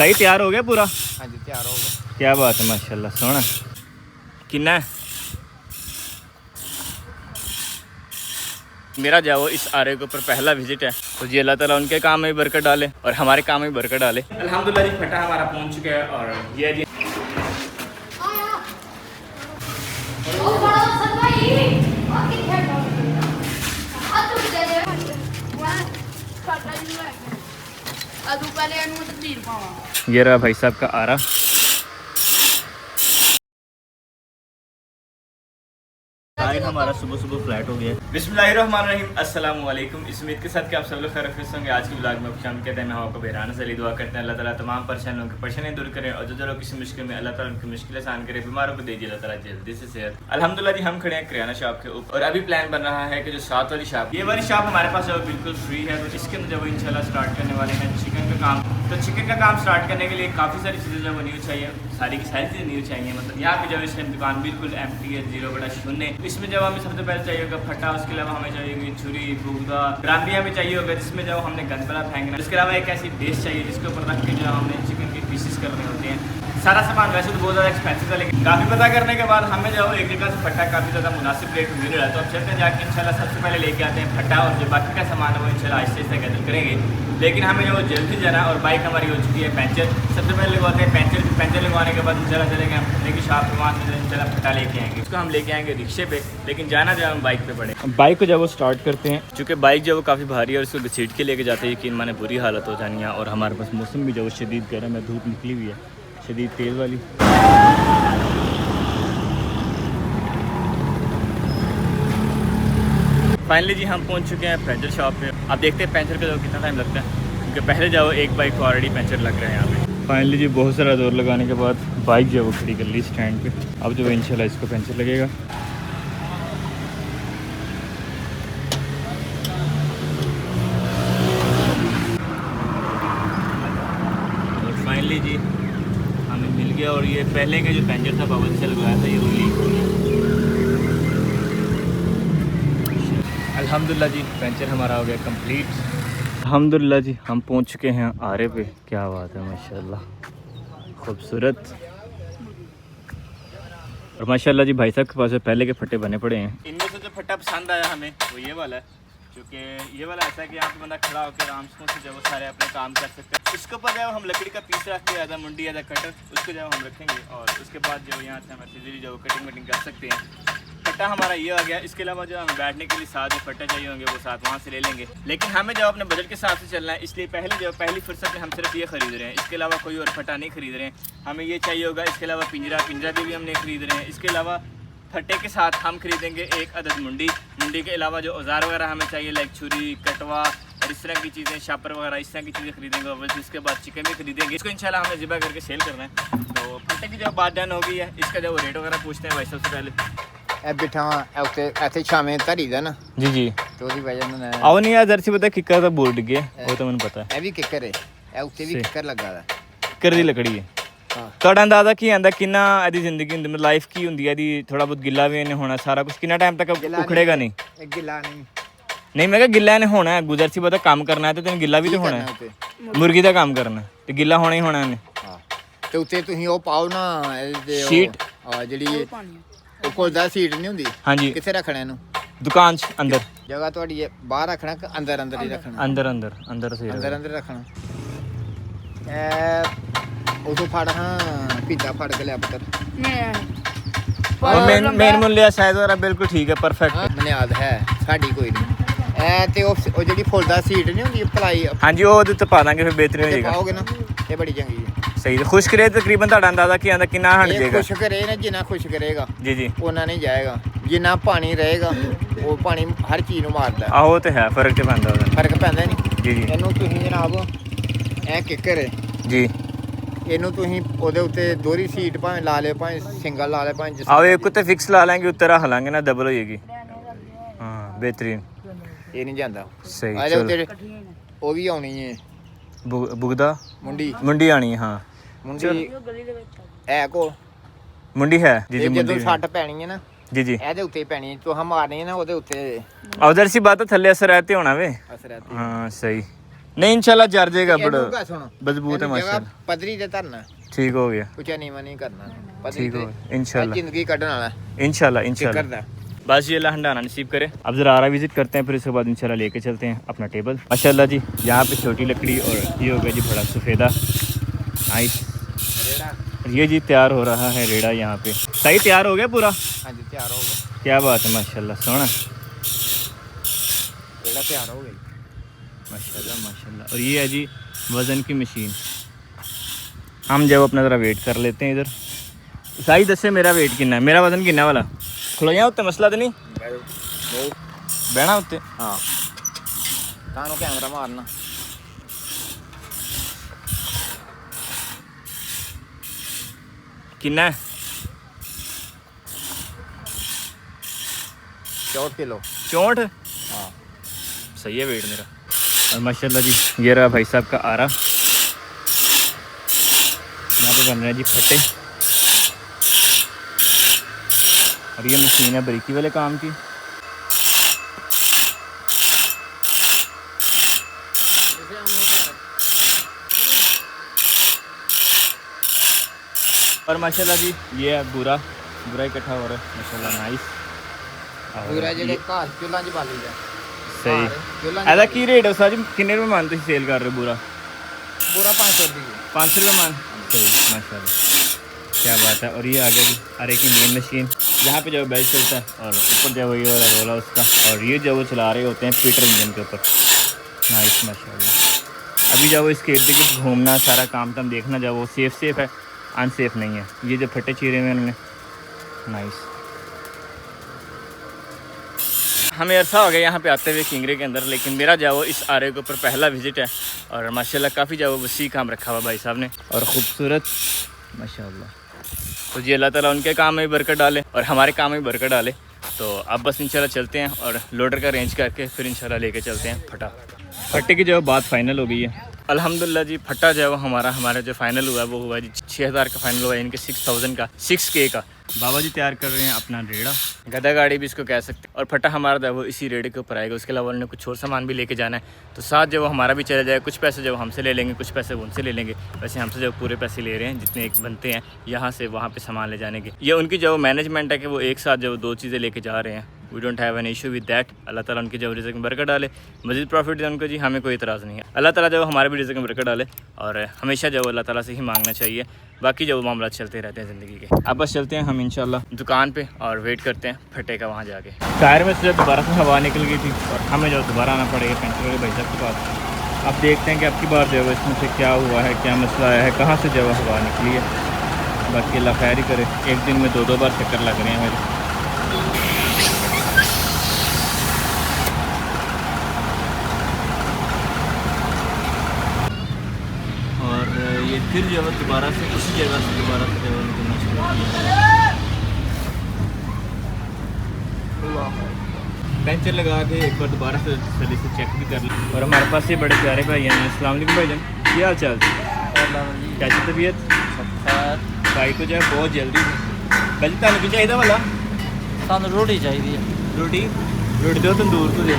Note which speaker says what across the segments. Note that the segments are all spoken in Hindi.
Speaker 1: सही तैयार हो गया पूरा?
Speaker 2: हाँ जी तैयार हो गया।
Speaker 1: क्या बात है माशाल्लाह। सोना कितना है? मेरा जाओ इस आरे के ऊपर पहला विजिट है, तो जी अल्लाह ताला उनके काम में भी बरकत डाले और हमारे काम में भी बरकत डाले। अल्हम्दुलिल्लाह जी फटा हमारा पहुंच चुका है और ये जी ये रहा भाई साहब का आरा। हमारा सुबह सुबह फ्लैट हो गया। बिस्मिल्लाहिर्रहमानिर्रहीम, अस्सलाम वालेकुम। इस उम्मीद के साथ कि आप सब लोग खैर खैरियत होंगे। आज की व्लॉग में खुश आमदीद कहते हैं। मैं आपको बेराना से दुआ करते हैं अल्लाह ताला तमाम परेशानियों की परेशानियां दूर करें और जो लोग किसी मुश्किल में अल्लाह ताला उनकी मुश्किल आसान करे, बीमारों को दे दिए अल्लाह ताला जल्दी से सेहत। अल्हम्दुलिल्लाह जी हम खड़े हैं किराना शॉप के ऊपर और अभी प्लान बन रहा है कि जो साथ वाली शॉप, ये वाली शॉप हमारे पास जो बिल्कुल फ्री है, तो इसके अंदर जो इंशाल्लाह स्टार्ट करने वाले हैं चिकन का काम। तो चिकन का काम स्टार्ट करने के लिए काफ़ी सारी चीज़ें जो न्यू चाहिए, सारी की सारी चीज़ें न्यू चाहिए। मतलब यहाँ पे जब इस टाइम दुकान बिल्कुल एम्प्टी है, 0/0। इसमें जब हमें सबसे पहले चाहिए होगा फटा, उसके अलावा हमें चाहिए होगी छुरी, बुगदा, ग्राम्बी हमें चाहिए होगा जिसमें जब हमने गंदला फेंकना। उसके अलावा एक ऐसी बेस चाहिए जिसके ऊपर रख के जो हमने चिकन के पीसेस करने होते हैं। सारा सामान वैसे तो बहुत ज़्यादा एक्सपेंसिव है, लेकिन काफ़ी पता करने के बाद हमें जो एक जगह से फटा काफ़ी ज़्यादा मुनासिब रेट मिल रहा है। तो अब चलते हैं जाके इंशाल्लाह सबसे पहले लेके आते हैं फटा और जो बाकी का सामान है वो इंशाल्लाह आहिस्ते आहिस्ते गैदर करेंगे। लेकिन हमें जो जल्दी जाना और बाइक हमारी हो चुकी है पंचर। सबसे पहले लगवाते हैं पंचर लगवाने के बाद इंशाल्लाह चलेंगे हम फटे की शॉप पे, वहाँ से इंशाल्लाह फटा लेके आएंगे। उसको हम लेके आएंगे रिक्शे पे, लेकिन जाना जो हम बाइक पे पड़े। बाइक को जब वो स्टार्ट करते हैं, चूँकि बाइक जो वो काफ़ी भारी है और उसको घसीट के लेके जाते हैं, यकीन माने बुरी हालत हो जानी है। और हमारे पास मौसम भी जो वो शदीद गर्म है, धूप निकली हुई है शदीद तेज़ वाली। फाइनली जी हम पहुंच चुके हैं पंचर शॉप पे। अब देखते हैं पंचर का जो कितना टाइम लगता है, क्योंकि पहले जाओ एक बाइक को ऑलरेडी पंचर लग रहा है यहाँ पे। फाइनली जी बहुत सारा जोर लगाने के बाद बाइक जो है वो खड़ी कर ली स्टैंड पे। अब जो इंशाल्लाह इसको पंचर लगेगा। और फाइनली जी हमें मिल गया और ये पहले का जो पंचर था बबल से लगवाया था, ये वो लीक हो गया। अल्हम्दुलिल्लाह जी पंचर हमारा हो गया कंप्लीट। अल्हम्दुलिल्लाह जी हम पहुंच चुके हैं आरे पे। क्या बात है माशाल्लाह, खूबसूरत। और माशाल्लाह जी भाई साहब के पास पहले के फट्टे बने पड़े हैं। इनमें से जो फट्टा पसंद आया हमें वो ये वाला है, क्योंकि ये वाला ऐसा है कि यहाँ पे बंदा खड़ा होकर आराम से जो वो सारे अपने काम कर सकते हैं। इसके ऊपर जब हम लकड़ी का पीस रख के आधा मुंडी आधा कटर उसको जब हम रखेंगे और उसके बाद जो यहाँ से हम इजीली जो कटिंग वटिंग कर सकते हैं। फट्टा हमारा ये आ गया। इसके अलावा जो हमें बैठने के लिए साथ जो फट्टा चाहिए होंगे वो साथ वहाँ से ले लेंगे, लेकिन हमें जो अपने बजट के हिसाब से चलना है, इसलिए पहली फुर्सत में हम सिर्फ ये खरीद रहे हैं। इसके अलावा कोई और फट्टा नहीं खरीद रहे हैं। हमें ये चाहिए होगा। इसके अलावा पिंजरा भी हम नहीं खरीद रहे हैं। इसके अलावा फट्टे के साथ हम खरीदेंगे एक अदद मुंडी के अलावा जो औजार वगैरह हमें चाहिए लाइक छुरी, कटवा और इस तरह की चीज़ें, शापर वगैरह इस तरह की चीज़ें खरीदेंगे। और इसके बाद चिकन भी खरीदेंगे। इसको इंशाल्लाह हमें ज़िबा करके सेल करना है। तो फट्टे की जो बात डन हो गई है, इसका जो रेट वगैरह पूछते हैं भाई सबसे पहले।
Speaker 2: ਇਹ ਬਿਠਾ ਉੱਤੇ ਇੱਥੇ ਛਾਵੇਂ ਧਰੀ ਦਾ ਨਾ
Speaker 1: जी जी
Speaker 2: ਤੇ ਉਹਦੀ ਵਜ੍ਹਾ ਨਾਲ
Speaker 1: आओ नहीं यार जर्सी पता किकर ਦਾ ਬੋਰਡ ਗਿਆ ਉਹ ਤਾਂ ਮੈਨੂੰ ਪਤਾ
Speaker 2: ਇਹ ਵੀ ਕਿੱਕਰ ਹੈ, ਇਹ ਉੱਤੇ ਵੀ ਕਿੱਕਰ ਲੱਗਾ ਦਾ।
Speaker 1: ਕਿੱਕਰ ਦੀ ਲੱਕੜੀ ਹੈ।
Speaker 2: ਹਾਂ
Speaker 1: ਤੁਹਾਡਾ ਅੰਦਾਜ਼ਾ ਕੀ ਆਂਦਾ ਕਿੰਨਾ ਇਹਦੀ ਜ਼ਿੰਦਗੀ ਹੁੰਦੀ, ਮਤਲਬ ਲਾਈਫ ਕੀ ਹੁੰਦੀ ਹੈ ਇਹਦੀ? ਥੋੜਾ ਬਹੁਤ ਗਿੱਲਾ ਵੀ ਇਹਨੇ ਹੋਣਾ, ਸਾਰਾ ਕੁਝ ਕਿੰਨਾ ਟਾਈਮ ਤੱਕ ਉਖੜੇਗਾ ਨਹੀਂ?
Speaker 2: ਇਹ ਗਿੱਲਾ ਨਹੀਂ
Speaker 1: ਨਹੀਂ ਮੈਂ ਕਿਹਾ ਗਿੱਲਾ ਇਹਨੇ ਹੋਣਾ ਹੈ। ਗੁਜ਼ਰਸੀ ਪਤਾ ਕੰਮ ਕਰਨਾ ਹੈ ਤੇ ਤੈਨੂੰ ਗਿੱਲਾ ਵੀ ਤੇ ਹੋਣਾ ਹੈ। ਮੁਰਗੀ ਦਾ ਕੰਮ ਕਰਨਾ ਤੇ ਗਿੱਲਾ ਹੋਣਾ ਹੀ ਹੋਣਾ ਇਹਨੇ।
Speaker 2: ਹਾਂ ਤੇ ਉੱਤੇ ਤੁਸੀਂ ਉਹ ਪਾਓ ਨਾ ਇਹਦੇ
Speaker 1: ਸ਼ੀਟ।
Speaker 2: ਹਾਂ ਜਿਹੜੀ ਉਹ ਕੋਲ ਦਾ ਸੀਟ ਨਹੀਂ ਹੁੰਦੀ,
Speaker 1: ਹਾਂਜੀ
Speaker 2: ਕਿੱਥੇ ਰੱਖਣਾ ਇਹਨੂੰ?
Speaker 1: ਦੁਕਾਨ 'ਚ ਅੰਦਰ
Speaker 2: ਜਗ੍ਹਾ ਤੁਹਾਡੀ ਬਾਹਰ ਰੱਖਣਾ ਕਿ ਅੰਦਰ ਹੀ ਰੱਖਣਾ?
Speaker 1: ਅੰਦਰ ਸਹੀ
Speaker 2: ਅੰਦਰ ਰੱਖਣਾ। ਇਹ ਉਦੋਂ ਫੜ ਹਾਂ ਪੀਤਾ ਫੜ ਕੇ ਲਿਆ ਪੁੱਤਰ।
Speaker 1: ਮੇਨ ਮੁੱਲਿਆ ਸਾਈਜ਼ ਵਗੈਰਾ ਬਿਲਕੁਲ ਠੀਕ ਹੈ, ਪਰਫੈਕਟ।
Speaker 2: ਮੈਨੂੰ ਯਾਦ ਹੈ ਸਾਡੀ ਕੋਈ ਨਹੀਂ। ਇਹ ਤੇ ਉਹ ਜਿਹੜੀ ਫੁੱਲਦਾ ਸੀਟ ਨਹੀਂ ਹੁੰਦੀ ਪਲਾਈ,
Speaker 1: ਹਾਂਜੀ ਉਹ ਉਹਦੇ ਉੱਤੇ ਪਾ ਦਾਂਗੇ ਫਿਰ ਬਿਹਤਰ ਹੋ ਜਾਏਗਾ।
Speaker 2: ਪਾਓਗੇ ਨਾ ਇਹ ਬੜੀ ਚੰਗੀ ਹੈ।
Speaker 1: ਸਹੀ ਹੈ। ਖੁਸ਼ਕ ਰਹੇ ਤਕਰੀਬਨ ਤੁਹਾਡਾ ਅੰਦਾਜ਼ਾ ਕੀ ਆਂਦਾ ਕਿੰਨਾ ਹਟ ਜਾਏਗਾ?
Speaker 2: ਖੁਸ਼ ਕਰੇ ਨਾ, ਜਿੰਨਾ ਖੁਸ਼ ਕਰੇਗਾ
Speaker 1: ਜੀ ਜੀ
Speaker 2: ਉਹਨਾਂ ਨਹੀਂ ਜਾਏਗਾ। ਜਿੰਨਾ ਪਾਣੀ ਰਹੇਗਾ ਉਹ ਪਾਣੀ ਹਰ ਚੀਜ਼ ਨੂੰ ਮਾਰਦਾ।
Speaker 1: ਆਹੋ ਤੇ ਹੈ, ਫਰਕ ਤੇ ਪੈਂਦਾ ਉਹਦਾ।
Speaker 2: ਫਰਕ ਪੈਂਦਾ ਨਹੀਂ
Speaker 1: ਜੀ ਜੀ
Speaker 2: ਇਹਨੂੰ ਤੁਸੀਂ ਜਨਾਬ ਇਹ ਕਿੱਕਰ ਹੈ
Speaker 1: ਜੀ,
Speaker 2: ਇਹਨੂੰ ਤੁਸੀਂ ਉਹਦੇ ਉੱਤੇ ਦੋਹਰੀ ਸੀਟ ਭਾਵੇਂ ਲਾ ਲਿਓ, ਭਾਵੇਂ ਸਿੰਗਲ ਲਾ ਲਿਓ, ਭਾਵੇਂ
Speaker 1: ਆਓ ਇੱਕ ਉੱਤੇ ਫਿਕਸ ਲਾ ਲਾਂਗੇ, ਉੱਤੇ ਰੱਖ ਲਾਂਗੇ ਨਾ, ਡਬਲ ਹੋ ਜਾਏਗੀ। ਹਾਂ ਬਿਹਤਰੀਨ।
Speaker 2: ਇਹ ਨਹੀਂ ਜਾਂਦਾ
Speaker 1: ਸਹੀ।
Speaker 2: ਆ
Speaker 1: ਚਲੋ
Speaker 2: ਉੱਤੇ ਉਹ ਵੀ ਆਉਣੀ ਹੈ
Speaker 1: ਬੁਗਦਾ ਮੁੰਡੀ ਆਣੀ ਹੈ। ਹਾਂ
Speaker 2: ਮੁੰਡੀ ਇਹ ਕੋ
Speaker 1: ਮੁੰਡੀ ਹੈ ਜੀ ਜੀ।
Speaker 2: ਜਦੋਂ ਸੱਟ ਪੈਣੀ ਹੈ ਨਾ
Speaker 1: ਜੀ ਜੀ
Speaker 2: ਇਹਦੇ ਉੱਤੇ ਪੈਣੀ, ਤੂੰ ਮਾਰਨੀ ਹੈ ਨਾ ਉਹਦੇ ਉੱਤੇ।
Speaker 1: ਉਧਰ सी बात तो थल्ले असर रहते होना वे।
Speaker 2: असर रहती
Speaker 1: हाँ सही। नहीं इंशाल्लाह जर जाएगा बड़ा
Speaker 2: ਇਹਨੂੰ ਕਾ ਸੁਣੋ
Speaker 1: मजबूत है
Speaker 2: ਇਹਨੂੰ ਜਗ੍ਹਾ
Speaker 1: माशाल्लाह।
Speaker 2: ਪੱਧਰੀ ਤੇ ਧਰਨਾ
Speaker 1: ठीक हो गया,
Speaker 2: ਉੱਚਾ ਨੀਵਾਂ ਨਹੀਂ करना पद्धरी
Speaker 1: ठीक
Speaker 2: ते
Speaker 1: हो गया इंशाल्लाह
Speaker 2: ਜ਼ਿੰਦਗੀ ਕੱਢਣ ਵਾਲਾ
Speaker 1: इंशाल्लाह
Speaker 2: ਫਿਕਰ
Speaker 1: इंशाल्लाह।
Speaker 2: ਦਾ
Speaker 1: बस ये अल्लाह हंडाना नसीब करे। अब ज़रा आरा विजिट करते हैं, फिर उसके बाद इंशाल्लाह लेके चलते हैं अपना टेबल। माशाल्लाह जी यहाँ पे छोटी लकड़ी और ये हो गया जी बड़ा सफ़ेदा नाइस। और ये जी तैयार हो रहा है रेड़ा यहाँ पे। सही तैयार हो गया पूरा?
Speaker 2: हाँ जी तैयार हो गया,
Speaker 1: क्या बात है माशाल्लाह, सोना
Speaker 2: रेड़ा तैयार हो गई
Speaker 1: माशाल्लाह माशाल्लाह। और ये है जी वज़न की मशीन। हम जब अपना ज़रा वेट कर लेते हैं इधर। साई दस से मेरा वेट कितना है, मेरा वज़न कितना वाला खलोया उत्ते मसला तो नहीं बहना उत्ते?
Speaker 2: हाँ तानू कैमरा मारना
Speaker 1: कितना है?
Speaker 2: 64 किलो
Speaker 1: 64?
Speaker 2: हाँ
Speaker 1: सही है वेट मेरा। और माशाल्लाह जी ये रहा भाई साहब का आरा। यहाँ पे बन रहे हैं जी फट्टे। और ये मशीन है बरीकी वाले काम की। और माशाल्लाह जी ये है बुरा इकट्ठा हो रहा है माशाल्लाह नाइस।
Speaker 2: पूरा जेडे घर चुल्हां च बाली जा
Speaker 1: सही।
Speaker 2: चुल्हां
Speaker 1: ऐसा की रेट है सर जी, किन्ने रुपये मान तुम सेल कर रहे हो बुरा?
Speaker 2: पूरा 500 रुपये
Speaker 1: 500 रुपये मान। सही माशाल्लाह क्या बात है। और ये आ गया जी अरे की मेन मशीन, यहाँ पे जो बेल्ट चलता है और ऊपर जो ये वाला रोला उसका, और ये जो वो चला रहे होते हैं पीटर इंजन के ऊपर। नाइस माशाल्लाह। अभी जब वो इसके इर्द गिर्द घूमना सारा काम तम देखना, जब वो सेफ है अनसेफ नहीं है। ये जो फटे चीरे हुए उन्होंने नाइस। हमें अरसा हो गया यहाँ पे आते हुए किंगरे के अंदर, लेकिन मेरा जो वो इस आरे के ऊपर पहला विजिट है। और माशाल्लाह काफ़ी जो वो वसी काम रखा हुआ भाई साहब ने और ख़ूबसूरत माशाल्लाह। तो जी अल्लाह ताला उनके काम में भी बरकत डाले और हमारे काम में भी बरकत डाले। तो अब बस इंशाल्लाह चलते हैं और लोडर का अरेंज करके फिर इंशाल्लाह लेके चलते हैं फटा। फट्टे की जो बात फाइनल हो गई है अल्हम्दुलिल्लाह जी। फट्टा जो है वो हमारा जो फाइनल हुआ है वो हुआ जी 6000 का फाइनल हुआ है, इनके 6000 का 6K का। बाबा जी तैयार कर रहे हैं अपना रेड़ा, गधा गाड़ी भी इसको कह सकते हैं। और फटा हमारा जो है वो इसी रेड़े के ऊपर आएगा। उसके अलावा उन्होंने कुछ और सामान भी लेके जाना है, तो साथ जो वो हमारा भी चला जाएगा। कुछ पैसे जो हमसे ले लेंगे, कुछ पैसे उनसे ले लेंगे। वैसे हमसे जो पूरे पैसे ले रहे हैं जितने एक बनते हैं यहाँ से वहाँ पे सामान ले जाने के। ये उनकी जो मैनेजमेंट है कि वो एक साथ जो दो चीज़ें लेके जा रहे हैं। We don't have an issue with that. अल्लाह ताला उनके जो रिज़्क़ में बरकत डाले, मज़ीद प्रॉफिट दे उनको जी, हमें कोई इतराज़ नहीं है। अल्लाह ताला जो हमारे भी रिज़्क़ में बरकत डाले और हमेशा जो अल्लाह ताला से ही मांगना चाहिए। बाकी जो मामला चलते रहते हैं ज़िंदगी के। अब बस चलते हैं हम इंशाल्लाह दुकान पे और वेट करते हैं फटे का वहाँ जाके। टायर में से जब दोबारा से हवा निकल गई थी और हमें जो दोबारा आना पड़ेगा पेंटर वाले भाई साहब के पास। अब देखते हैं कि अब की बार जो है इसमें से क्या हुआ है, क्या मसला आया है, कहाँ से जो हवा निकली है। बाकी अल्लाह खैर ही करे। एक दिन में 2-2 बार चक्कर लग रहे हैं मेरे। ये फिर जो है दोबारा से उसी जगह से दोबारा से जो है निकलना शुरू किया। पेंचर लगा के एक बार दोबारा से सही से चेक भी कर लिया। और हमारे पास ये बड़े प्यारे भाई हैं। अस्सलाम वालेकुम भाईजान, क्या हाल चाल? कैसी तबीयत? भाई को जो है बहुत जल्दी भाई तुम की चाहिए वाला
Speaker 3: सानू रोटी चाहिए।
Speaker 1: रोटी दो तंदूर तो दे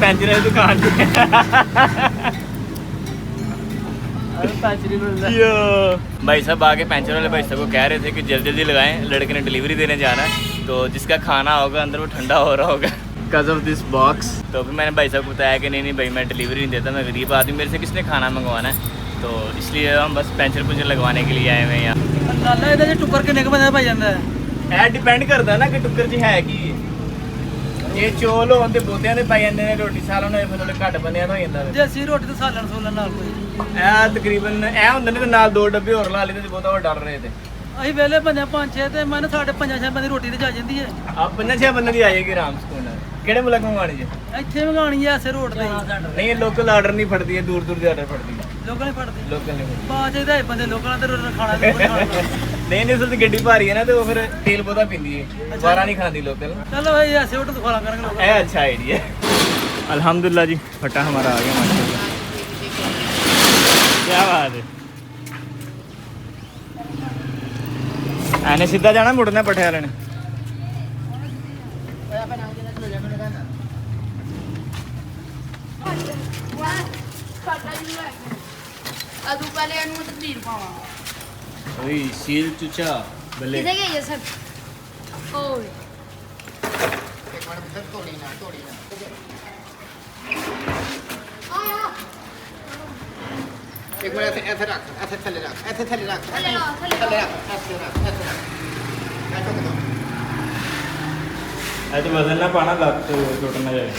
Speaker 1: पेंचर है दुकान भाई साहब आगे पेंचर वाले भाई साहब को कह रहे थे कि जल्दी जल्दी लगाएं, लड़के ने डिलीवरी देने जाना है। तो जिसका खाना होगा अंदर वो ठंडा हो रहा होगा बिकॉज ऑफ दिस बॉक्स। तो फिर मैंने भाई साहब को बताया कि नहीं भाई मैं डिलीवरी नहीं देता, मैं गरीब आदमी, मेरे से किसने खाना मंगवाना है। तो इसलिए हम बस पेंचर लगवाने के लिए आए हुए हैं यहाँ।
Speaker 3: टुकर किन्ने के बंदे भाई जाता है
Speaker 1: डिपेंड करता है ना कि टुकर जी है कि ये चौल होन ते बोतियां दे पाई जांदे ने, रोटी सालन होए फिर घट बनिया हो जांदा
Speaker 3: जे ਅਸੀਂ ਰੋਟੀ ਤੇ ਸਾਲਣ ਸੋਲਣ ਨਾਲ ਕੋਈ
Speaker 1: ਇਹ ਤਕਰੀਬਨ ਇਹ ਹੁੰਦੇ ਨੇ ਤੇ ਨਾਲ 2 ਡੱਬੇ ਹੋਰ ਲਾ ਲੈਂਦੇ ਤੇ ਬਹੁਤਾ ਉਹ ਡਰ ਰਹੇ ਤੇ
Speaker 3: ਅਸੀਂ ਵੇਲੇ ਬੰਦੇ 5-6 ਤੇ ਮੈਂ ਸਾਡੇ 5-6 ਬੰਦੇ ਰੋਟੀ ਤੇ ਜਾ ਜਾਂਦੀ ਹੈ।
Speaker 1: ਆ 5-6 ਬੰਦੇ ਦੀ ਆ ਜਾਏਗੀ ਆਰਾਮ ਸਕੂਨ ਨਾਲ। ਕਿਹੜੇ ਮੁਲਕ ਮੰਗਵਾਣੀ ਜੇ?
Speaker 3: ਇੱਥੇ ਮੰਗਾਣੀ ਐ ਐਸੇ ਰੋਡ ਤੇ
Speaker 1: ਨਹੀਂ ਇਹ ਲੋਕਲ ਆਰਡਰ ਨਹੀਂ ਫੜਦੀ, ਹੈ ਦੂਰ ਦੇ ਆਰਡਰ ਫੜਦੀ ਹੈ।
Speaker 3: ਲੋਕਾਂ ਨੇ ਫੜਦੇ
Speaker 1: ਲੋਕਲ ਨਹੀਂ ਫੜਦੀ।
Speaker 3: ਬਾਅਦ ਇਹਦਾ ਬੰਦੇ ਲੋਕਾਂ ਨੇ ਤੇ ਖਾਣਾ ਵੀ
Speaker 1: ਨਹੀਂ ਅਸਲ ਤੇ ਗੱਡੀ ਭਾਰੀ ਹੈ ਨਾ ਤੇ ਉਹ ਫਿਰ ਤੇਲ ਬਹੁਤਾ ਪੀਂਦੀ ਹੈ, ਬਾਰਾ ਨਹੀਂ ਖਾਂਦੀ ਲੋਕਲ।
Speaker 3: चलो भाई ऐसे होटल तो खोला करेंगे लोग।
Speaker 1: ਇਹ अच्छा आइडिया। अल्हम्दुलिल्लाह जी फटा हमारा आ गया माशाल्लाह। क्या बात है। एने सीधा जाना मुड़ना पठे वाले ने।
Speaker 4: ਸਾਡਾ ਹੀ ਲੈ ਕੇ ਆ ਤੂੰ ਪਹਿਲੇ ਇਹਨੂੰ ਤਕਦੀਰ ਪਾਵਾਂ
Speaker 1: ओए सील चुचा बल्ले
Speaker 4: ਕਿੱਥੇ ਗਈ ਹੈ ਸਰ ਓਏ
Speaker 2: ਇੱਕ ਮਿੰਟ ਪੁੱਤਰ ਤੋੜੀ ਨਾ
Speaker 4: ਆਇਆ
Speaker 2: ਇੱਕ ਮਿੰਟ ਇੱਥੇ ਰੱਖ ਇੱਥੇ ਥੱਲੇ ਰੱਖ
Speaker 4: ਥੱਲੇ ਲਾ, ਥੱਲੇ ਲਾ।
Speaker 2: ਥੱਲੇ ਰੱਖ ਇੱਥੇ ਰੱਖ ਮੈਂ ਟੁੱਕ ਦੋ
Speaker 1: ऐसे वजन ना पाना लग तो टूट ना जाए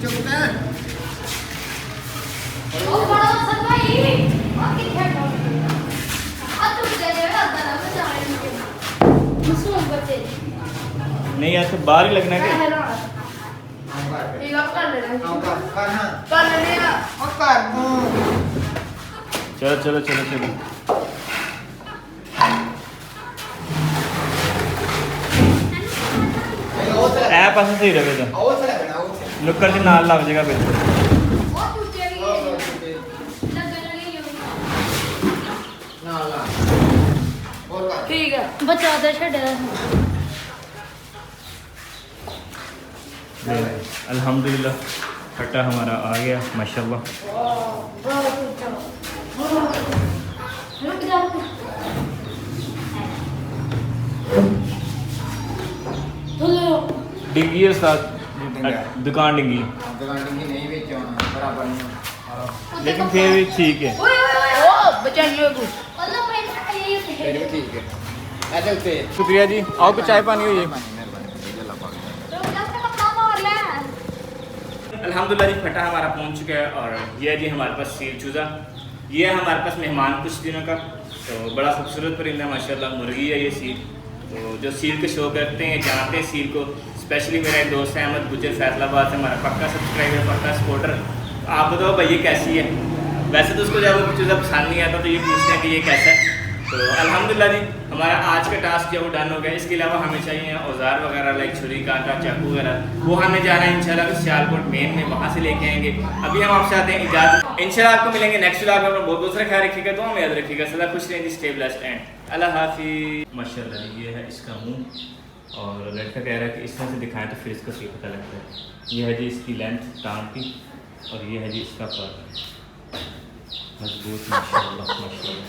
Speaker 2: ਚੁੱਕ ਨਾ
Speaker 4: ਉਹ ਬੜਾ ਸਰ ਭਾਈ ਆ ਕਿੱਥੇ ਆ ਤੂੰ ਦੇ ਦੇ ਅੱਦਾ ਨਾ ਬਚਾਏ ਨੂੰ ਮਸੂਮ ਬੱਚੇ
Speaker 1: नहीं ऐसे बाहर ही लगना है
Speaker 4: ਹੈਲੋ ਇਹ ਆਪ ਕਰ ਲੈਣਾ
Speaker 2: ਆਉਂ ਕਰ ਹਾਂ
Speaker 4: ਕਰ ਲੈਣੇ ਆ
Speaker 2: ਉਹ ਕਰ ਨੂੰ
Speaker 1: चलो चलो चलो चलो
Speaker 2: ਉਹ ਤੇ
Speaker 1: ऐ पास सही रहेगा
Speaker 2: ਉਹ ਤੇ ਲੱਗਣਾ ਉਹ ਤੇ
Speaker 1: नुक्कड़ के नाल लग जाएगा बिल्कुल
Speaker 4: ਉਹ ਟੁੱਟੇ ਵੀ ਲੱਗਣ ਲੱਗੀ
Speaker 2: ਨਾ ਲਾ ਹੋਰ ਕਰ
Speaker 4: ਠੀਕ ਹੈ ਬੱਚਾ ਦੇ ਛੱਡਿਆ
Speaker 1: अल्हम्दुलिल्लाह खट्टा हमारा आ गया माशाल्लाह
Speaker 4: रुक जा
Speaker 1: डिग्गी है साथ दुकान डिग्गी
Speaker 2: ਦੁਕਾਨ ਦੀ ਨਹੀਂ ਵਿੱਚ ਆਉਣਾ ਬਰਾਬਰ ਨਹੀਂ
Speaker 1: लेकिन फिर भी ठीक है
Speaker 4: ਓਏ ਓਏ ਓਏ ਓ ਬਚਾਈਏ ਕੋ ਅੱਲਾ ਭਾਈ ਇਹ
Speaker 2: ਫਿਰ ਵੀ ਠੀਕ ਹੈ ਇਹਦੇ ਉੱਤੇ
Speaker 1: शुक्रिया जी आओ कुछ चाय पानी हुई है अल्हम्दुलिल्लाह जी फटा हमारा पहुंच चुका है और ये है जी हमारे पास सील चूज़ा ये है हमारे पास मेहमान कुछ दिनों का तो बड़ा खूबसूरत परिंदा माशाल्लाह मुर्गी है ये सील तो जो सील के शौक रखते हैं जानते हैं सील को स्पेशली मेरा एक दोस्त है अहमद गुजर फैसलाबाद से हमारा पक्का सब्सक्राइबर पक्का सपोर्टर आप बताओ भाई ये कैसी है वैसे तो उसको जब चूज़ा पसंद नहीं आता तो ये पूछते हैं कि ये कैसा है तो अल्हम्दुलिल्लाह जी हमारा आज का टास्क जो डन हो गया इसके अलावा हमें चाहिए औजार वगैरह लाइक छुरी कांटा चाकू वगैरह वो हमें जाना है इंशाल्लाह सियालकोट मेन में वहाँ से लेके आएंगे अभी हम आपसे आते हैं इजाज़त इंशाल्लाह आपको मिलेंगे नेक्स्ट व्लॉग में अपना बहुत बहुत सारा ख्याल रखिएगा दुआ में याद रखिएगा सदा खुश रहेंगे स्टे ब्लेस्ड एंड अल्लाह हाफिज़ माशाल्लाह जी ये है इसका मुँह और लड़का कह रहा है कि इस तरह से दिखाएं तो फिर इसका सही पता लगता है ये है जी इसकी लेंथ टांग की और ये है जी इसका पर मजबूत माशाल्लाह माशाल्लाह